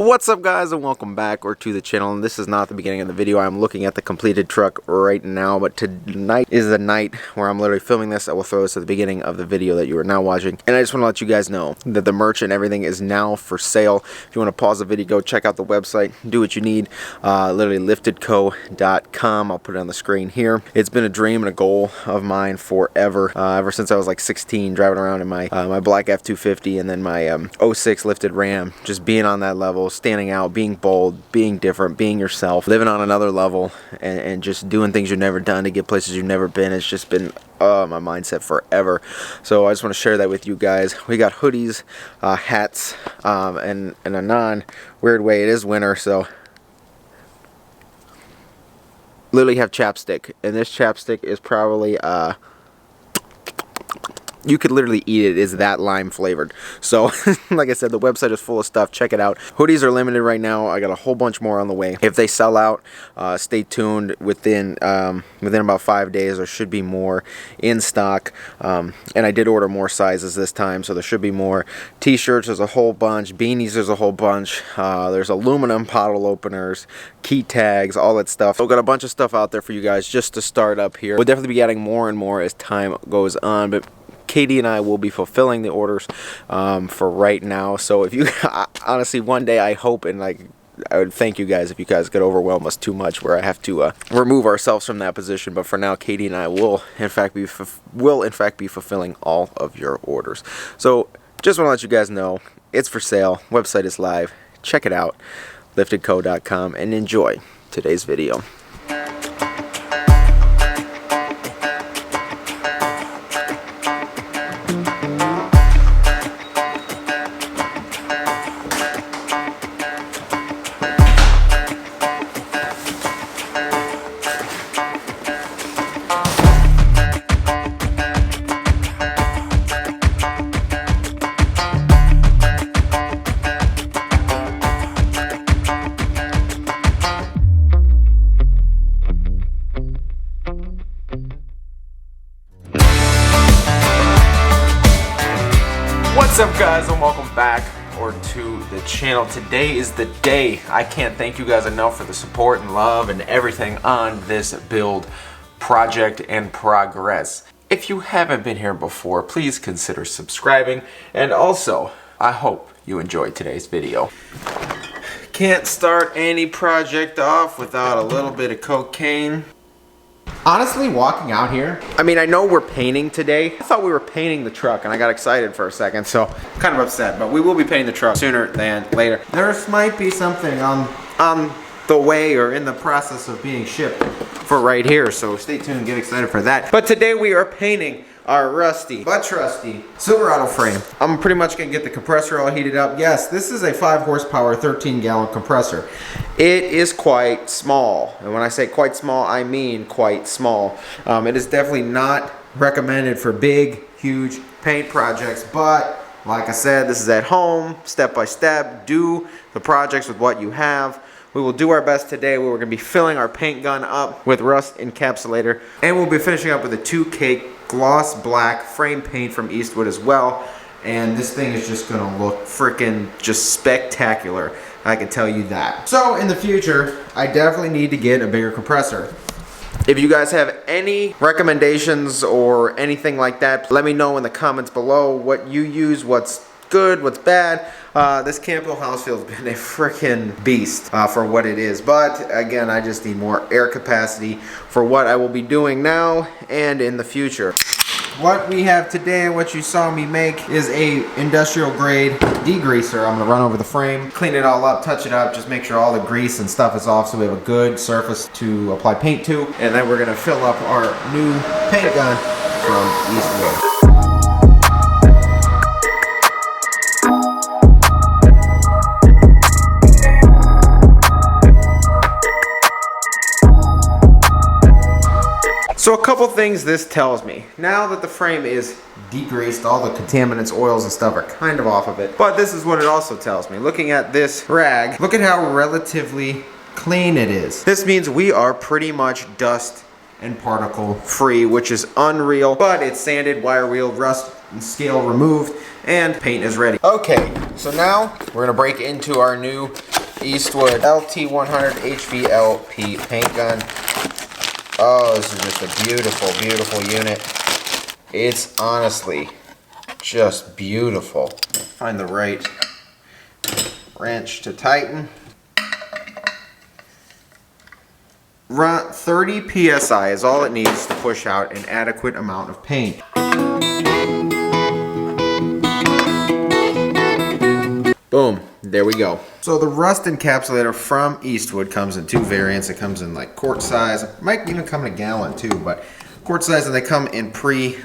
What's up, guys, and welcome back to the channel. And this is not the beginning of the video. I'm looking at the completed truck right now, but tonight is the night where I'm literally filming this. I will throw this at the beginning of the video that you are now watching, and I just want to let you guys know that the merch and everything is now for sale. If you want to pause the video, go check out the website, do what you need. Literally liftedco.com. I'll put it on the screen here. It's been a dream and a goal of mine forever, ever since I was like 16, driving around in my my black F-250 and then my 06 lifted Ram, just being on that level, standing out, being bold, being different, being yourself, living on another level, and just doing things you've never done to get places you've never been. It's just been my mindset forever. So I just want to share that with you guys. We got hoodies, hats, and in a non-weird way, it is winter, so literally have chapstick, and this chapstick is probably you could literally eat it. It's that lime flavored. So like I said, the website is full of stuff. Check it out. Hoodies are limited right now. I got a whole bunch more on the way. If they sell out, stay tuned. Within about 5 days there should be more in stock, and I did order more sizes this time, so there should be more. T-shirts, there's a whole bunch. Beanies, there's a whole bunch. There's aluminum bottle openers, key tags, all that stuff. So I've got a bunch of stuff out there for you guys just to start up here. We'll definitely be adding more and more as time goes on, but Katie and I will be fulfilling the orders for right now. So if you honestly, one day I hope, and like, I would thank you guys if you guys could overwhelm us too much where I have to remove ourselves from that position. But for now, Katie and I will in fact be fulfilling all of your orders. So just want to let you guys know it's for sale. Website is live. Check it out, liftedco.com, and enjoy today's video. What's up, guys, and welcome back to the channel. Today is the day. I can't thank you guys enough for the support and love and everything on this build project and progress. If you haven't been here before, please consider subscribing, and also I hope you enjoyed today's video. Can't start any project off without a little bit of cocaine. Honestly, walking out here, I mean, I know we're painting today. I thought we were painting the truck, and I got excited for a second, so kind of upset, but we will be painting the truck sooner than later. There might be something on the way or in the process of being shipped for right here, so stay tuned and get excited for that. But today we are painting our rusty but trusty Silverado frame. I'm pretty much gonna get the compressor all heated up. Yes, this is a 5 horsepower 13-gallon compressor. It is quite small, and when I say quite small, I mean quite small. It is definitely not recommended for big, huge paint projects, but like I said, this is at home, step by step. Do the projects with what you have. We will do our best today. We're going to be filling our paint gun up with rust encapsulator, and we'll be finishing up with a 2K gloss black frame paint from Eastwood as well. And this thing is just going to look freaking just spectacular, I can tell you that. So in the future, I definitely need to get a bigger compressor. If you guys have any recommendations or anything like that, let me know in the comments below what you use, what's good, what's bad. This Campbell Housefield's been a freaking beast for what it is, but again, I just need more air capacity for what I will be doing now and in the future. What we have today and what you saw me make is a industrial grade degreaser. I'm gonna run over the frame, clean it all up, touch it up, just make sure all the grease and stuff is off so we have a good surface to apply paint to, and then we're gonna fill up our new paint gun from Eastwood. So a couple things this tells me. Now that the frame is degreased, all the contaminants, oils, and stuff are kind of off of it. But this is what it also tells me. Looking at this rag, look at how relatively clean it is. This means we are pretty much dust and particle free, which is unreal, but it's sanded, wire wheel, rust and scale removed, and paint is ready. Okay, so now we're gonna break into our new Eastwood LT100 HVLP paint gun. Oh, this is just a beautiful, beautiful unit. It's honestly just beautiful. Find the right wrench to tighten. Run 30 psi is all it needs to push out an adequate amount of paint. Boom, there we go. So the rust encapsulator from Eastwood comes in 2 variants. It comes in like quart size, it might even come in a gallon too, but quart size, and they come in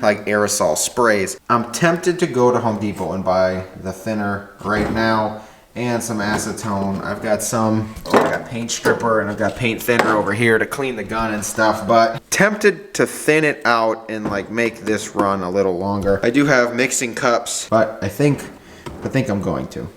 like aerosol sprays. I'm tempted to go to Home Depot and buy the thinner right now and some acetone. I've got I've got paint stripper and I've got paint thinner over here to clean the gun and stuff, but tempted to thin it out and like make this run a little longer. I do have mixing cups, but I think I'm going to.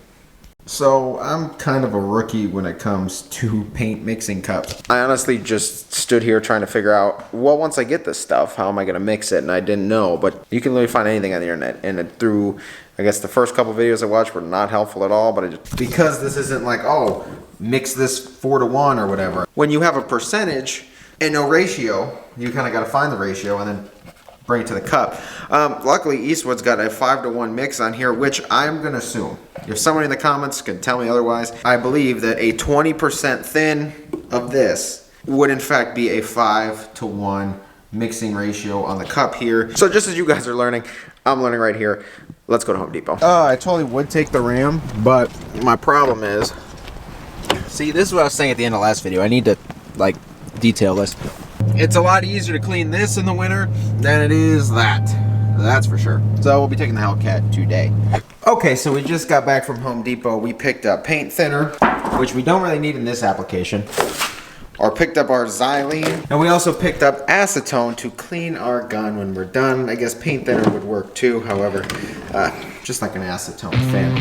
So I'm kind of a rookie when it comes to paint mixing cups. I honestly just stood here trying to figure out, well, once I get this stuff, how am I gonna mix it? And I didn't know, but you can literally find anything on the internet. And through, I guess the first couple videos I watched were not helpful at all, but because this isn't like, oh, mix this 4-to-1 or whatever. When you have a percentage and no ratio, you kind of gotta find the ratio and then bring it to the cup. Luckily, Eastwood's got a 5-to-1 mix on here, which I'm gonna assume, if someone in the comments can tell me otherwise, I believe that a 20% thin of this would in fact be a 5-to-1 mixing ratio on the cup here. So just as you guys are learning, I'm learning right here. Let's go to Home Depot. I totally would take the Ram, but my problem is, see, this is what I was saying at the end of the last video. I need to like detail this. It's a lot easier to clean this in the winter than it is that. That's for sure. So we'll be taking the Hellcat today. Okay, so we just got back from Home Depot. We picked up paint thinner, which we don't really need in this application. Or picked up our xylene. And we also picked up acetone to clean our gun when we're done. I guess paint thinner would work too, however, just like an acetone fan.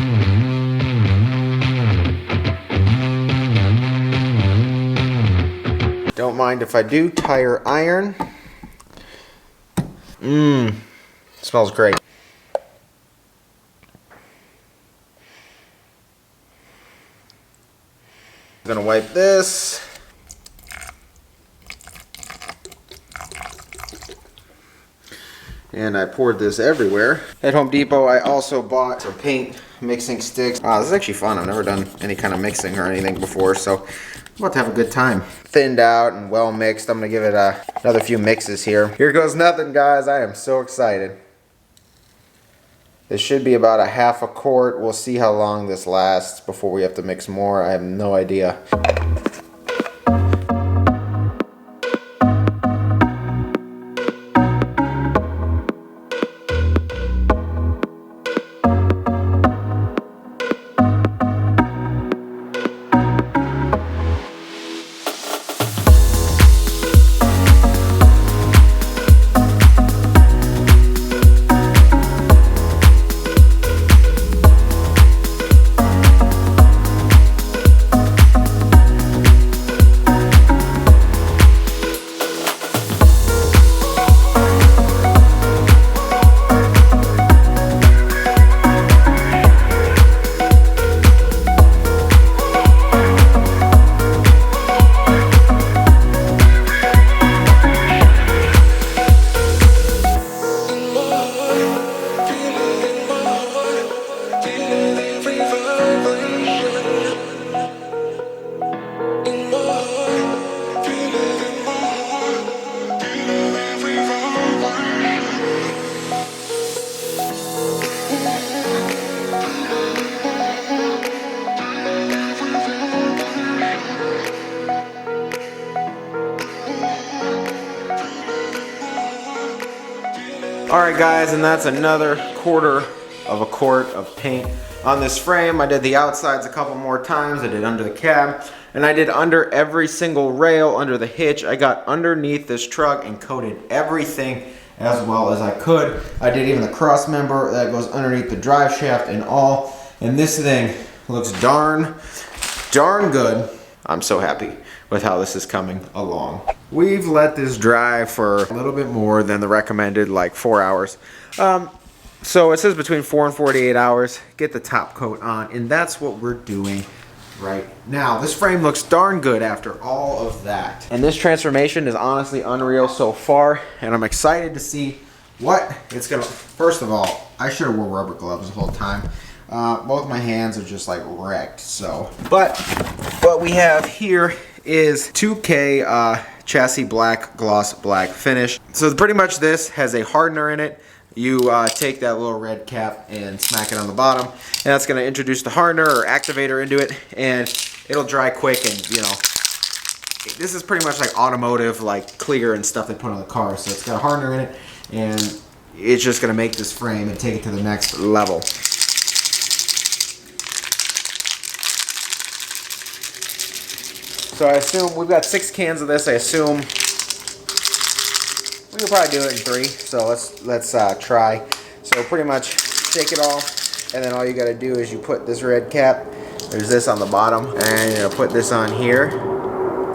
Don't mind if I do. Tire iron. Smells great. I'm gonna wipe this. And I poured this everywhere. At Home Depot, I also bought some paint mixing sticks. This is actually fun. I've never done any kind of mixing or anything before, so I'm about to have a good time. Thinned out and well mixed. I'm gonna give it another few mixes here. Here goes nothing, guys. I am so excited. This should be about a half a quart. We'll see how long this lasts before we have to mix more. I have no idea. Alright guys, and that's another quarter of a quart of paint on this frame. I did the outsides a couple more times. I did under the cab, and I did under every single rail under the hitch. I got underneath this truck and coated everything as well as I could. I did even the cross member that goes underneath the drive shaft and all. And this thing looks darn good. I'm so happy with how this is coming along. We've let this dry for a little bit more than the recommended, like 4 hours. So it says between 4 and 48 hours, get the top coat on, and that's what we're doing right now. This frame looks darn good after all of that. And this transformation is honestly unreal so far, and I'm excited to see what it's gonna. First of all, I should have worn rubber gloves the whole time. Both my hands are just like wrecked, so. But what we have here is 2K chassis black, gloss black finish. So pretty much this has a hardener in it. You take that little red cap and smack it on the bottom, and that's going to introduce the hardener or activator into it, and it'll dry quick. And you know, this is pretty much like automotive, like clear and stuff they put on the car. So it's got a hardener in it, and it's just going to make this frame and take it to the next level. So I assume we've got 6 cans of this. I assume we could probably do it in 3, so let's try. So pretty much shake it all, and then all you gotta do is you put this red cap, there's this on the bottom, and you're gonna put this on here.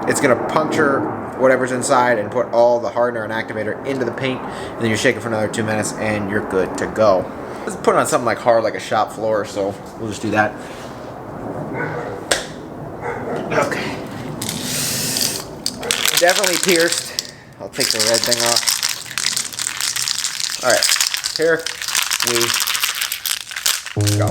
It's gonna puncture whatever's inside and put all the hardener and activator into the paint, and then you shake it for another 2 minutes and you're good to go. Let's put it on something like hard, like a shop floor, so we'll just do that. Okay. Definitely pierced. I'll take the red thing off. Alright, here we go.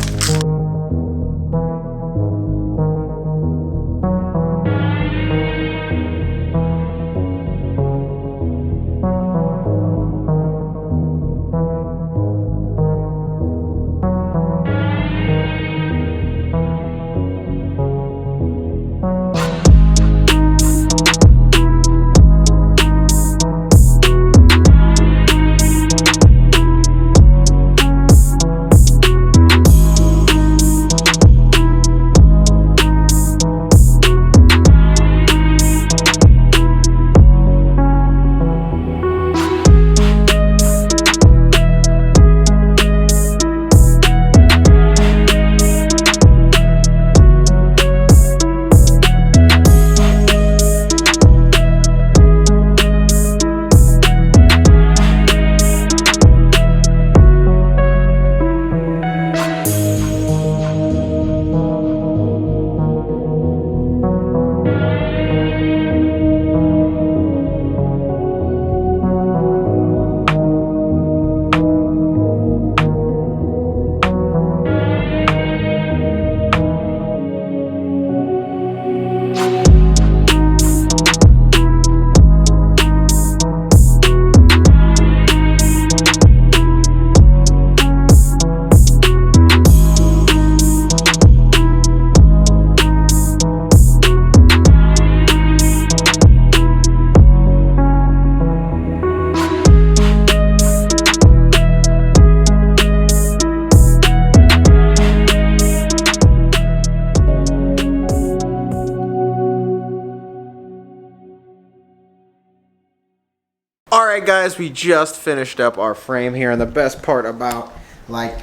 Alright guys, we just finished up our frame here, and the best part about like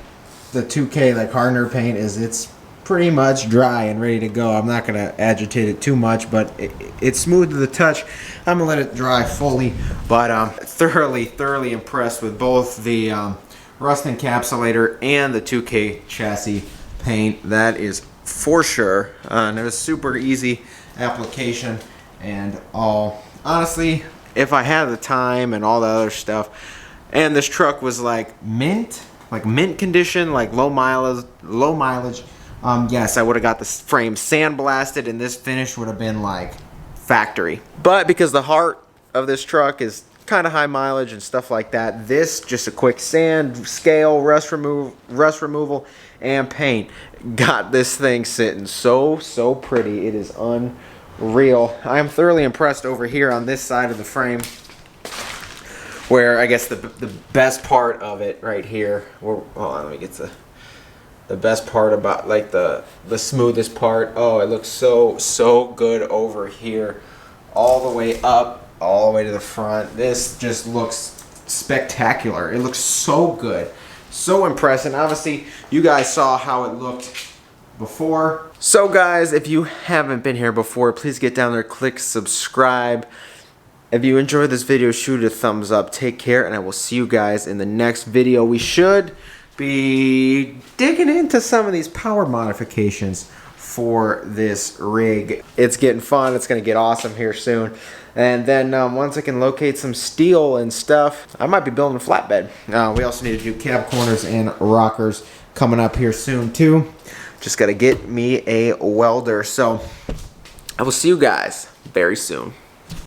the 2K like hardener paint is it's pretty much dry and ready to go. I'm not going to agitate it too much, but it's smooth to the touch. I'm going to let it dry fully, but I'm thoroughly impressed with both the rust encapsulator and the 2K chassis paint. That is for sure. And it was super easy application and all. Honestly, if I had the time and all the other stuff, and this truck was like mint condition, like low mileage, yes, I would have got the frame sandblasted, and this finish would have been like factory. But because the heart of this truck is kind of high mileage and stuff like that, this just a quick sand, scale, rust removal, and paint got this thing sitting so pretty. It is unreal. I am thoroughly impressed over here on this side of the frame, where I guess the best part of it right here. Hold on, let me get the best part about like the smoothest part. Oh, it looks so good over here, all the way up, all the way to the front. This just looks spectacular. It looks so good, so impressive. Obviously, you guys saw how it looked before. So guys, if you haven't been here before, please get down there, click subscribe. If you enjoyed this video, shoot it a thumbs up. Take care, and I will see you guys in the next video. We should be digging into some of these power modifications for this rig. It's getting fun. It's going to get awesome here soon. And then once I can locate some steel and stuff, I might be building a flatbed. We also need to do cab corners and rockers coming up here soon too. Just got to get me a welder. So I will see you guys very soon.